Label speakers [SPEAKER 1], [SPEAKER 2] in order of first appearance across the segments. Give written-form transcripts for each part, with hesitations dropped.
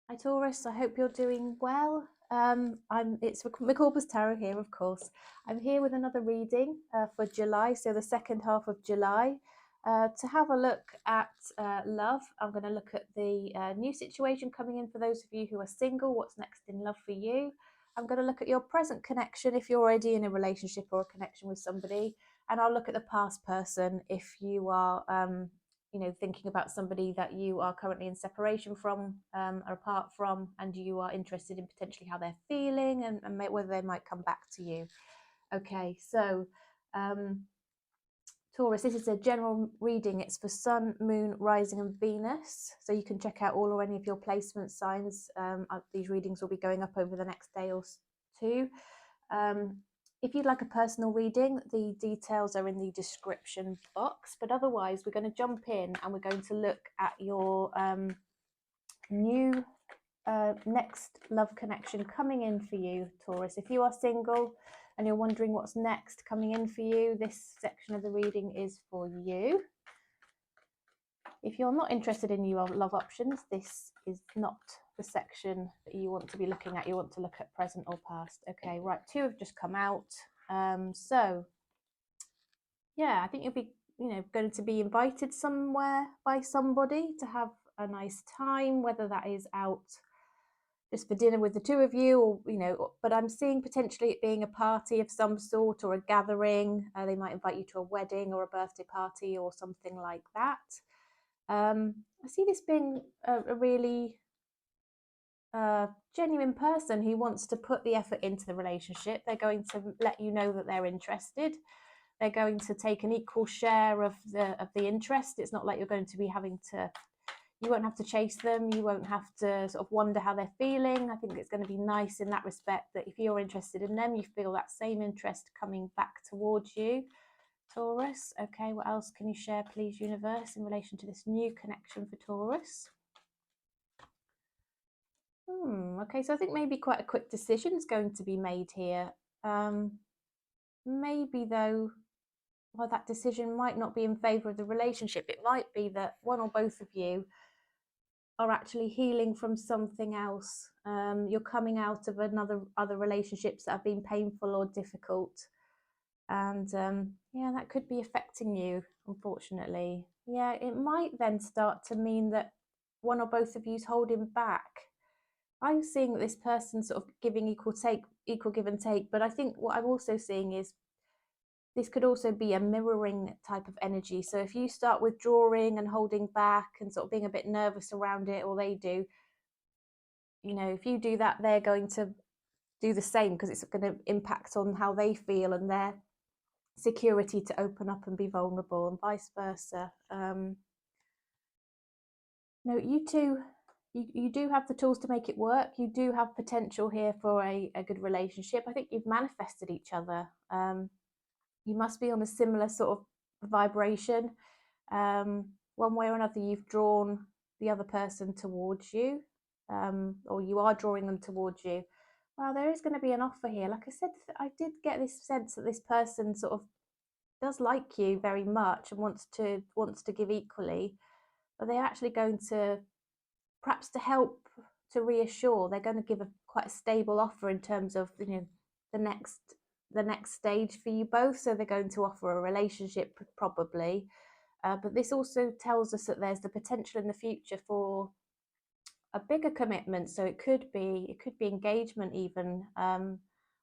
[SPEAKER 1] Hi Taurus, I hope you're doing well. It's McCorpus Tarot here, of course. I'm here with another reading for July, so the second half of July. To have a look at love, I'm going to look at the new situation coming in for those of you who are single. What's next in love for you? I'm going to look at your present connection if you're already in a relationship or a connection with somebody, and I'll look at the past person if you are thinking about somebody that you are currently in separation from or apart from, and you are interested in potentially how they're feeling and whether they might come back to you. Okay, so Taurus, this is a general reading. It's for Sun, Moon, Rising and Venus. So you can check out all or any of your placement signs. These readings will be going up over the next day or two. If you'd like a personal reading, the details are in the description box. But otherwise, we're going to jump in and we're going to look at your new next love connection coming in for you, Taurus. If you are single and you're wondering what's next coming in for you, this section of the reading is for you. If you're not interested in your love options, this is not the section that you want to be looking at. You want to look at present or past. Okay, right, two have just come out. So yeah, I think you'll be going to be invited somewhere by somebody to have a nice time, whether that is out just for dinner with the two of you, or but I'm seeing potentially it being a party of some sort or a gathering. They might invite you to a wedding or a birthday party or something like that. I see this being a really genuine person who wants to put the effort into the relationship. They're going to let you know that they're interested. They're going to take an equal share of the interest. It's not like you're going to be having to, you won't have to chase them. You won't have to sort of wonder how they're feeling. I think it's going to be nice in that respect, that if you're interested in them, you feel that same interest coming back towards you. Taurus. Okay, what else can you share, please, universe, in relation to this new connection for Taurus? Okay, so I think maybe quite a quick decision is going to be made here. Maybe though, well, that decision might not be in favor of the relationship. It might be that one or both of you are actually healing from something else. You're coming out of other relationships that have been painful or difficult. And yeah, that could be affecting you, unfortunately. Yeah, it might then start to mean that one or both of you's holding back. I'm seeing this person sort of giving equal give and take, but I think what I'm also seeing is this could also be a mirroring type of energy. So if you start withdrawing and holding back and sort of being a bit nervous around it, or they do, if you do that, they're going to do the same, because it's going to impact on how they feel and their security to open up and be vulnerable, and vice versa. No, you two, you do have the tools to make it work. You do have potential here for a good relationship. I think you've manifested each other. You must be on a similar sort of vibration. One way or another, you've drawn the other person towards you, or you are drawing them towards you. Well, there is going to be an offer here. Like I said, I did get this sense that this person sort of does like you very much and wants to give equally, but they're actually going to, perhaps to help, to reassure, they're going to give quite a stable offer in terms of the next stage for you both. So they're going to offer a relationship probably, but this also tells us that there's the potential in the future for a bigger commitment. So it could be engagement even,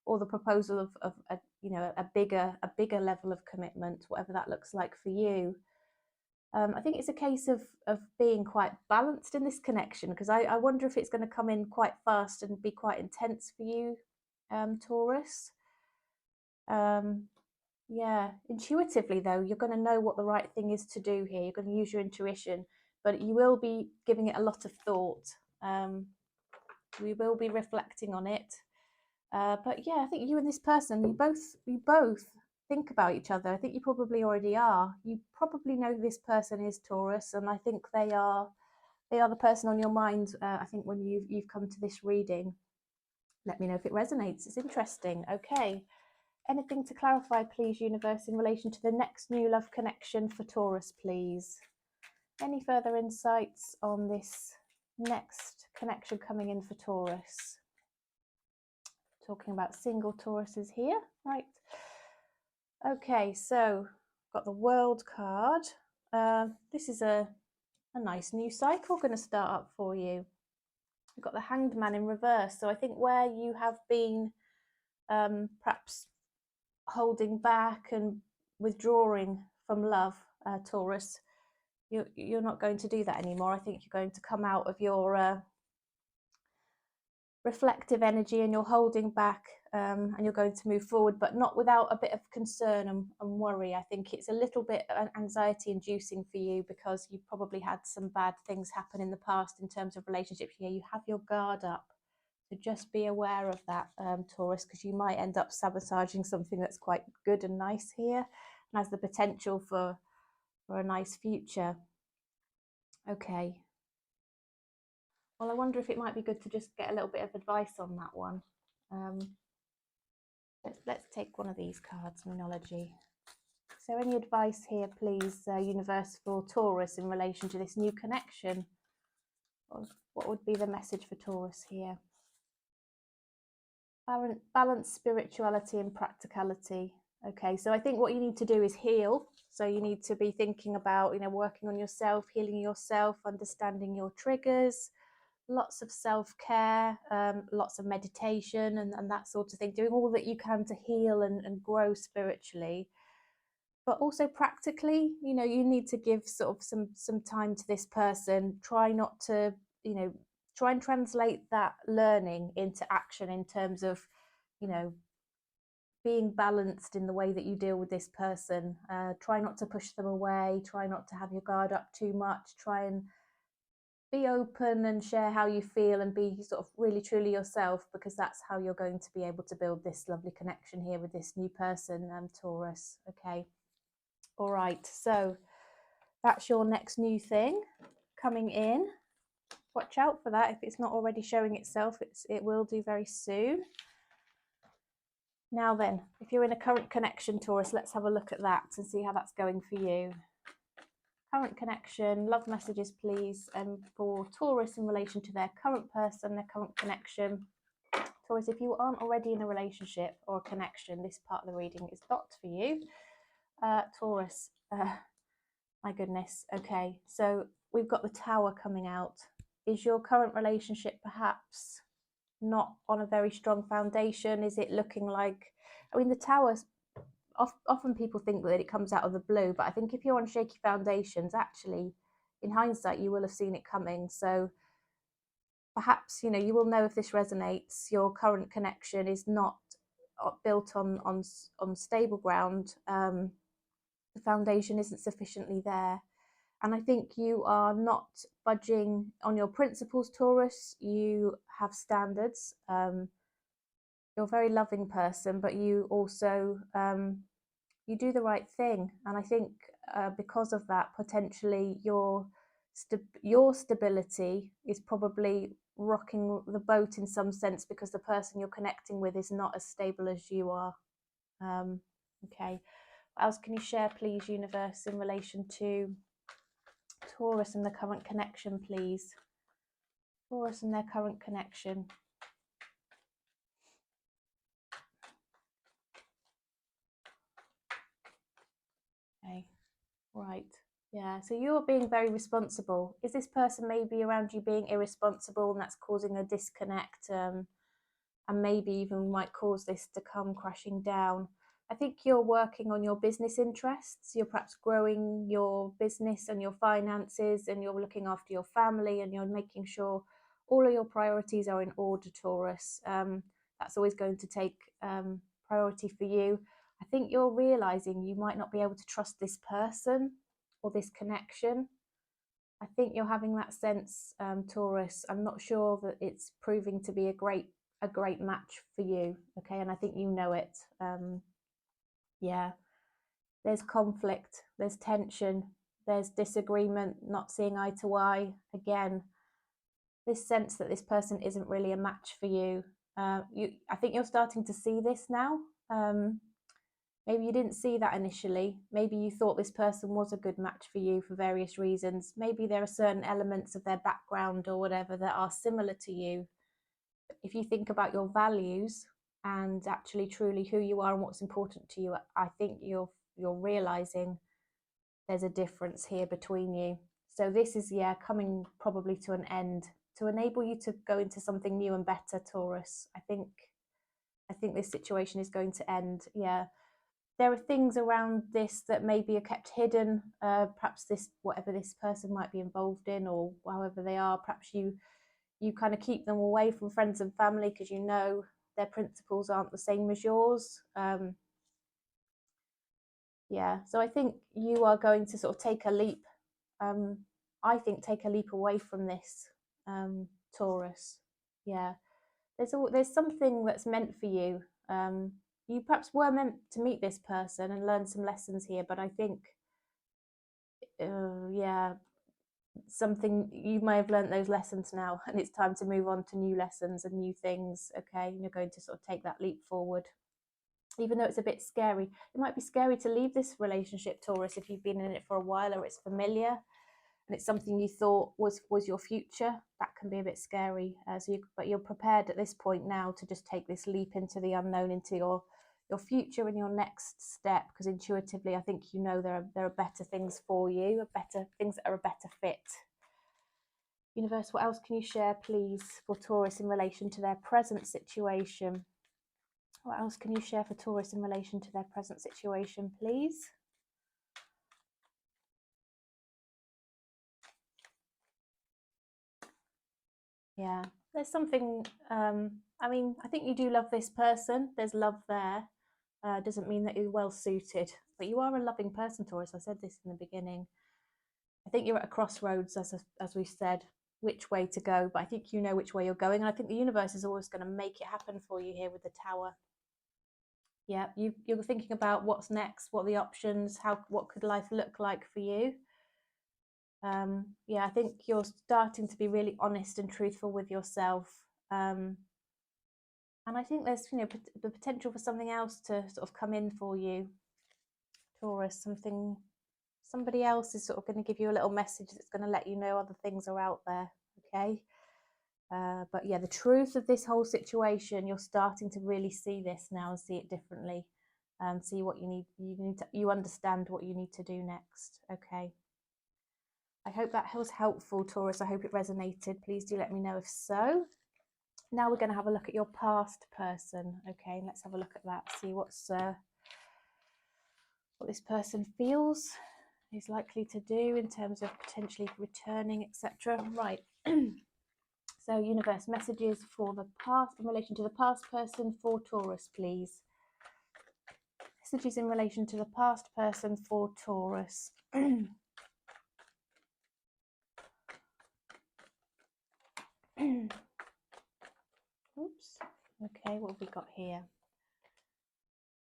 [SPEAKER 1] or the proposal of a bigger level of commitment, whatever that looks like for you. I think it's a case of being quite balanced in this connection, because I wonder if it's going to come in quite fast and be quite intense for you, Taurus. Yeah, intuitively though, you're going to know what the right thing is to do here. You're going to use your intuition, but you will be giving it a lot of thought. We will be reflecting on it. But yeah, I think you and this person, you both think about each other. I think you probably already are. You probably know who this person is, Taurus, and I think they are the person on your mind. I think when you've come to this reading, let me know if it resonates. It's interesting. Okay. Anything to clarify, please, universe, in relation to the next new love connection for Taurus, please? Any further insights on this next connection coming in for Taurus. Talking about single Tauruses here, right? Okay, so got the World card. This is a nice new cycle going to start up for you. We've got the Hanged Man in reverse. So I think where you have been perhaps holding back and withdrawing from love, Taurus, you're not going to do that anymore. I think you're going to come out of your reflective energy, and you're holding back, and you're going to move forward, but not without a bit of concern and worry. I think it's a little bit anxiety inducing for you because you've probably had some bad things happen in the past in terms of relationships. Yeah, you have your guard up, so just be aware of that, Taurus, because you might end up sabotaging something that's quite good and nice here and has the potential for a nice future. Okay. Well, I wonder if it might be good to just get a little bit of advice on that one. Let's take one of these cards, Moonology. Is there any advice here, please, universe, for Taurus in relation to this new connection? What would be the message for Taurus here? Balance spirituality and practicality. Okay, so I think what you need to do is heal. So you need to be thinking about, working on yourself, healing yourself, understanding your triggers, lots of self-care, lots of meditation and that sort of thing, doing all that you can to heal and grow spiritually. But also practically, you need to give sort of some time to this person. Try not to, try and translate that learning into action in terms of, being balanced in the way that you deal with this person. Try not to push them away. Try not to have your guard up too much. Try and be open and share how you feel and be sort of really truly yourself, because that's how you're going to be able to build this lovely connection here with this new person, Taurus. Okay, all right, so that's your next new thing coming in. Watch out for that. If it's not already showing itself, it will do very soon. Now then, if you're in a current connection, Taurus, let's have a look at that and see how that's going for you. Current connection, love messages, please, for Taurus in relation to their current person, their current connection. Taurus, if you aren't already in a relationship or a connection, this part of the reading is not for you. Taurus, my goodness. Okay, so we've got the Tower coming out. Is your current relationship perhaps not on a very strong foundation? Is it looking like, the Tower's often people think that it comes out of the blue, but I think if you're on shaky foundations, actually, in hindsight, you will have seen it coming. So perhaps, you will know if this resonates. Your current connection is not built on stable ground. The foundation isn't sufficiently there. And I think you are not budging on your principles, Taurus. You have standards. You're a very loving person, but you also you do the right thing. And I think because of that, potentially your stability is probably rocking the boat in some sense, because the person you're connecting with is not as stable as you are. Okay, what else can you share, please, universe, in relation to Taurus and the current connection, please? Taurus and their current connection. Okay, right. Yeah, so you're being very responsible. Is this person maybe around you being irresponsible, and that's causing a disconnect, and maybe even might cause this to come crashing down? I think you're working on your business interests. You're perhaps growing your business and your finances, and you're looking after your family, and you're making sure all of your priorities are in order, Taurus. That's always going to take priority for you. I think you're realizing you might not be able to trust this person or this connection. I think you're having that sense, Taurus. I'm not sure that it's proving to be a great match for you. Okay, and I think you know it. Yeah, there's conflict, there's tension, there's disagreement, not seeing eye to eye. Again, this sense that this person isn't really a match for you. I think you're starting to see this now. Maybe you didn't see that initially. Maybe you thought this person was a good match for you for various reasons. Maybe there are certain elements of their background or whatever that are similar to you. If you think about your values and actually truly who you are and what's important to you, I think you're realizing there's a difference here between you. So this is, yeah, coming probably to an end to enable you to go into something new and better, Taurus. I think this situation is going to end. Yeah, there are things around this that maybe are kept hidden. Perhaps this, whatever this person might be involved in, or however they are, perhaps you kind of keep them away from friends and family because you know their principles aren't the same as yours. Yeah, so I think you are going to sort of take a leap. I think take a leap away from this, Taurus. Yeah, there's something that's meant for you. You perhaps were meant to meet this person and learn some lessons here, but I think, yeah, something you may have learned those lessons now, and it's time to move on to new lessons and new things. Okay, you're going to sort of take that leap forward, even though it's a bit scary. It might be scary to leave this relationship, Taurus, if you've been in it for a while or it's familiar and it's something you thought was your future. That can be a bit scary. But you're prepared at this point now to just take this leap into the unknown, into your future and your next step, because intuitively I think you know there are better things for you, better things that are a better fit. Universe, what else can you share, please, for Taurus in relation to their present situation? What else can you share for Taurus in relation to their present situation, please? Yeah, there's something, I mean, I think you do love this person. There's love there. Doesn't mean that you're well suited, but you are a loving person, Taurus. I said this in the beginning. I think you're at a crossroads, as we said, which way to go, but I think you know which way you're going. And I think the universe is always going to make it happen for you here with the Tower. Yeah, you're thinking about what's next, what are the options, what could life look like for you. Yeah, I think you're starting to be really honest and truthful with yourself. And I think there's, you know, the potential for something else to sort of come in for you, Taurus. Somebody else is sort of going to give you a little message that's going to let you know other things are out there. Okay. But yeah, the truth of this whole situation, you're starting to really see this now and see it differently. See what you need. You understand what you need to do next. Okay. I hope that was helpful, Taurus. I hope it resonated. Please do let me know if so. Now we're going to have a look at your past person. Okay, let's have a look at that. See what this person feels, is likely to do in terms of potentially returning, etc. Right. So, universe, messages for the past in relation to the past person for Taurus, please. Messages in relation to the past person for Taurus. Oops. Okay, what have we got here?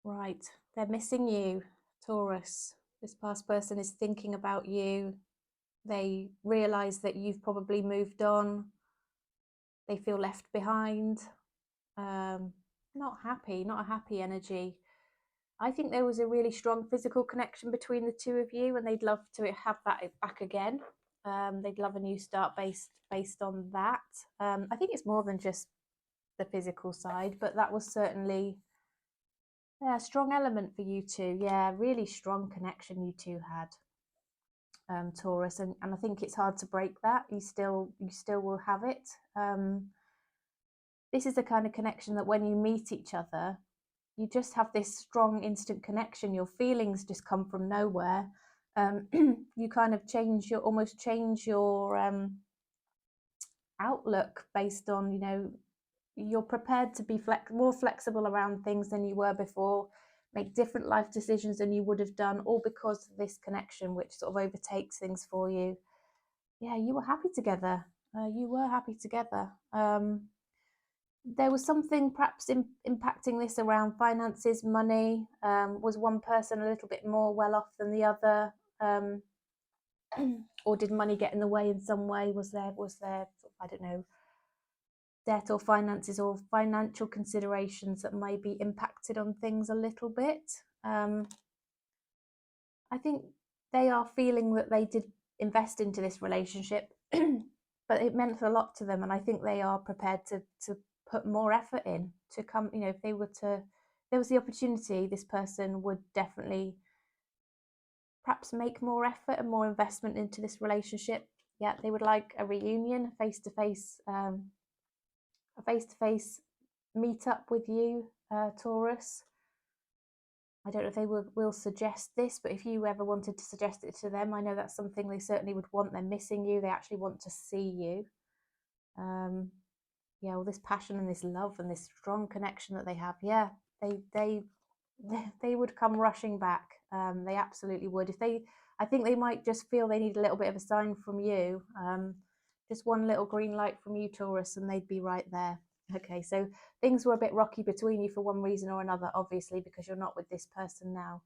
[SPEAKER 1] Right, they're missing you, Taurus. This past person is thinking about you. They realise that you've probably moved on. They feel left behind. Not happy, not a happy energy. I think there was a really strong physical connection between the two of you, and they'd love to have that back again. They'd love a new start based on that. I think it's more than just the physical side, but that was certainly a strong element for you two. Yeah, really strong connection you two had, Taurus, and I think it's hard to break that. You still will have it. This is the kind of connection that when you meet each other, you just have this strong instant connection. Your feelings just come from nowhere. You kind of almost change your outlook based on, you know, you're prepared to be more flexible around things than you were before, make different life decisions than you would have done, all because of this connection which sort of overtakes things for you. Yeah, you were happy together. There was something perhaps impacting this around finances, money. Was one person a little bit more well off than the other? Or did money get in the way in some way? Was there, I don't know, debt or finances or financial considerations that may be impacted on things a little bit? I think they are feeling that they did invest into this relationship, but it meant a lot to them, and I think they are prepared to put more effort in to come. You know, if they were to, if there was the opportunity, this person would definitely perhaps make more effort and more investment into this relationship. Yeah, they would like a reunion, a face-to-face meet up with you, Taurus. I don't know if they will suggest this, but if you ever wanted to suggest it to them, I know that's something they certainly would want. They're missing you. They actually want to see you. Yeah, all this passion and this love and this strong connection that they have. Yeah, they would come rushing back. They absolutely would. I think they might just feel they need a little bit of a sign from you. Just one little green light from you, Taurus, and they'd be right there. Okay, so things were a bit rocky between you for one reason or another, obviously, because you're not with this person now.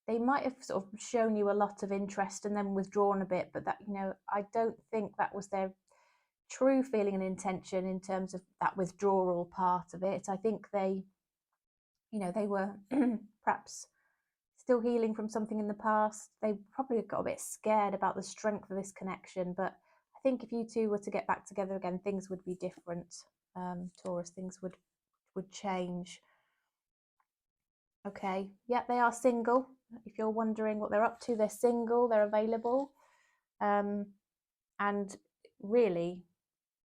[SPEAKER 1] They might have sort of shown you a lot of interest and then withdrawn a bit, but that, you know, I don't think that was their true feeling and intention in terms of that withdrawal part of it. I think they, you know, they were perhaps still healing from something in the past. They probably got a bit scared about the strength of this connection, but I think if you two were to get back together again, things would be different. Taurus, things would change. Okay, yeah, they are single. If you're wondering what they're up to, they're single, they're available, and really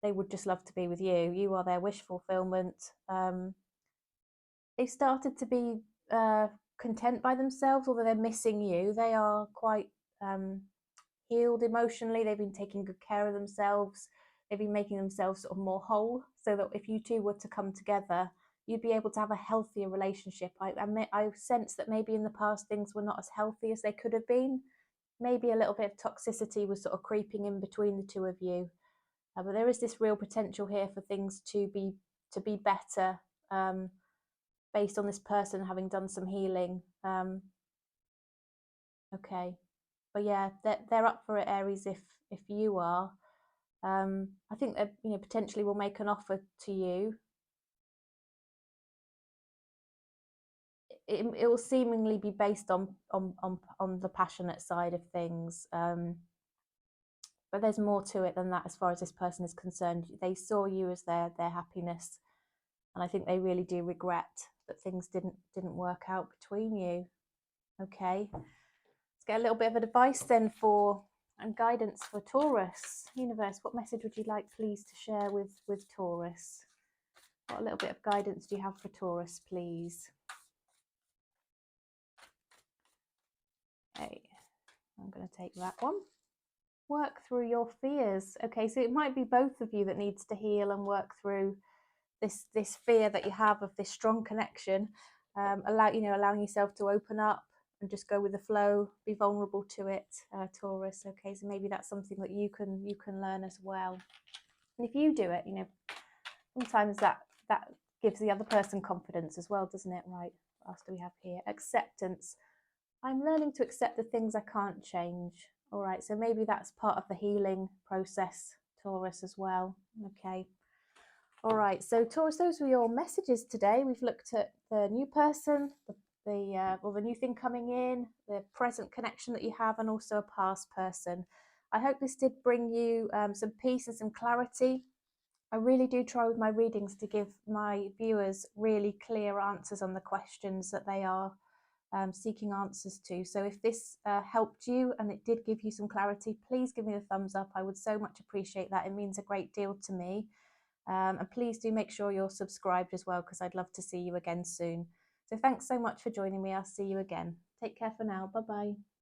[SPEAKER 1] they would just love to be with you. You are their wish fulfillment. They started to be content by themselves, although they're missing you. They are quite healed emotionally. They've been taking good care of themselves. They've been making themselves sort of more whole, so that if you two were to come together, you'd be able to have a healthier relationship. I sense that maybe in the past things were not as healthy as they could have been. Maybe a little bit of toxicity was sort of creeping in between the two of you. But there is this real potential here for things to be better, based on this person having done some healing. Okay, but yeah, they're up for it, Aries. If you are, I think that, you know, potentially will make an offer to you. It will seemingly be based on the passionate side of things. But there's more to it than that as far as this person is concerned. They saw you as their happiness, and I think they really do regret that things didn't work out between you. Okay, let's get a little bit of advice then for and guidance for Taurus. Universe, what message would you like, please, to share with Taurus? What a little bit of guidance do you have for Taurus, please? Okay, I'm going to take that one. Work through your fears. Okay, so it might be both of you that needs to heal and work through this fear that you have of this strong connection. Allowing yourself to open up and just go with the flow, be vulnerable to it, Taurus. Okay, so maybe that's something that you can learn as well. And if you do it, you know, sometimes that gives the other person confidence as well, doesn't it? Right, what else do we have here? Acceptance. I'm learning to accept the things I can't change. All right, so maybe that's part of the healing process, Taurus, as well. Okay. All right, so Taurus, those were your messages today. We've looked at the new person, the new thing coming in, the present connection that you have, and also a past person. I hope this did bring you some peace and some clarity. I really do try with my readings to give my viewers really clear answers on the questions that they are seeking answers to. So if this helped you and it did give you some clarity, please give me a thumbs up. I would so much appreciate that. It means a great deal to me. And please do make sure you're subscribed as well, because I'd love to see you again soon. So thanks so much for joining me. I'll see you again. Take care for now. Bye-bye.